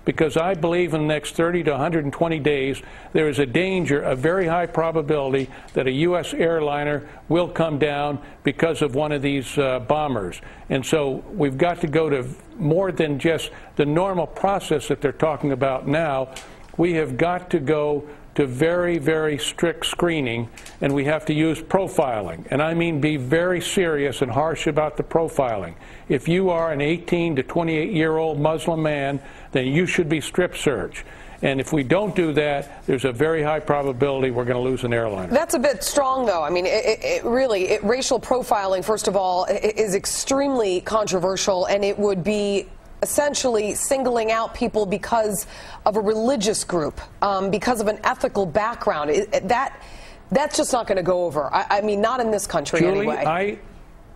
because I believe in the next 30 to 120 days there is a danger, a very high probability that a U.S. airliner will come down because of one of these bombers. And so we've got to go to more than just the normal process that they're talking about now. We have got to go to very, very strict screening, and we have to use profiling. And I mean be very serious and harsh about the profiling. If you are an 18 to 28-year-old Muslim man, then you should be strip searched. And if we don't do that, there's a very high probability we're going to lose an airliner. That's a bit strong, though. I mean, racial profiling, first of all, is extremely controversial, and it would be essentially singling out people because of a religious group, because of an ethical background. That's just not going to go over. I mean, not in this country, Julie, anyway.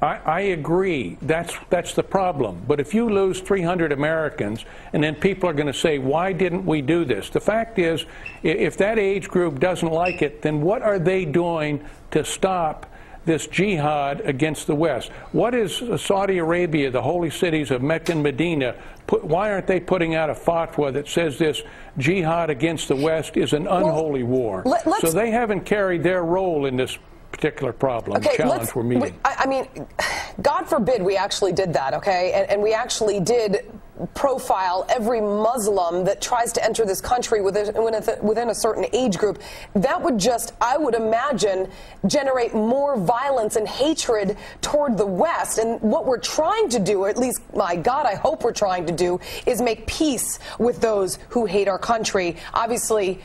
I agree. That's the problem. But if you lose 300 Americans, and then people are going to say, why didn't we do this? The fact is, if that age group doesn't like it, then what are they doing to stop this jihad against the West? What is Saudi Arabia, the holy cities of Mecca and Medina, why aren't they putting out a fatwa that says this jihad against the West is an unholy war? So they haven't carried their role in this particular problem, challenge we're meeting. I mean, God forbid we actually did that, okay? And we actually did profile every Muslim that tries to enter this country within a certain age group. That would just, I would imagine, generate more violence and hatred toward the West. And what we're trying to do, or at least, my God, I hope we're trying to do, is make peace with those who hate our country. Obviously,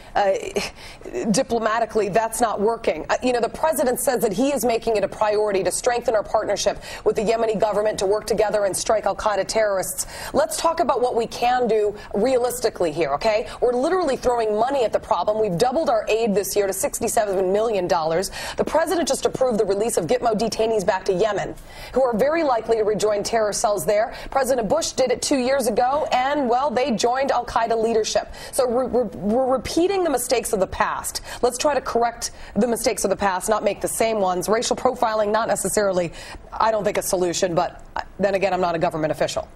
diplomatically, that's not working. You know, the president says that he is making it a priority to strengthen our partnership with the Yemeni government to work together and strike al-Qaeda terrorists. Let's talk about what we can do realistically here, okay? We're literally throwing money at the problem. We've doubled our aid this year to $67 million. The president just approved the release of Gitmo detainees back to Yemen, who are very likely to rejoin terror cells there. President Bush did it 2 years ago, and, well, they joined al-Qaeda leadership. So we're repeating the mistakes of the past. Let's try to correct the mistakes of the past, not make the same ones. Racial profiling, not necessarily, I don't think, a solution, but then again, I'm not a government official.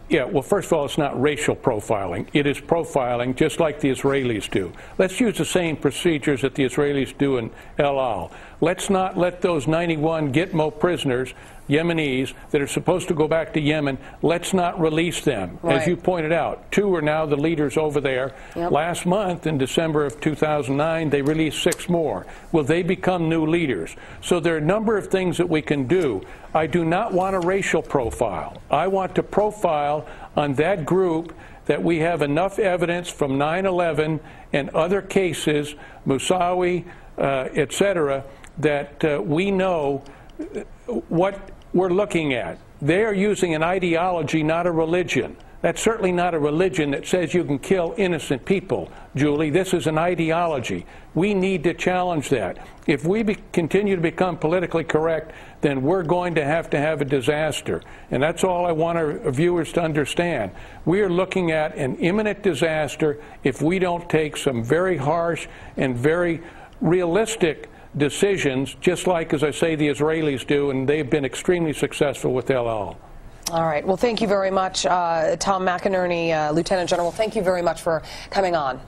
Yeah, well, first of all, it's not racial profiling. It is profiling just like the Israelis do. Let's use the same procedures that the Israelis do in El Al. Let's not let those 91 Gitmo prisoners, Yemenis, that are supposed to go back to Yemen, let's not release them. Right. As you pointed out, 2 are now the leaders over there. Yep. Last month, in December of 2009, they released 6 more. Will they become new leaders? So there are a number of things that we can do. I do not want a racial profile. I want to profile on that group that we have enough evidence from 9/11 and other cases, Musawi, etc., that we know what we're looking at. They are using an ideology, not a religion. That's certainly not a religion that says you can kill innocent people, Julie. This is an ideology. We need to challenge that. If we continue to become politically correct, then we're going to have a disaster. And that's all I want our viewers to understand. We are looking at an imminent disaster if we don't take some very harsh and very realistic decisions, just like, as I say, the Israelis do, and they've been extremely successful with El Al. All right. Well, thank you very much, Tom McInerney, Lieutenant General. Thank you very much for coming on.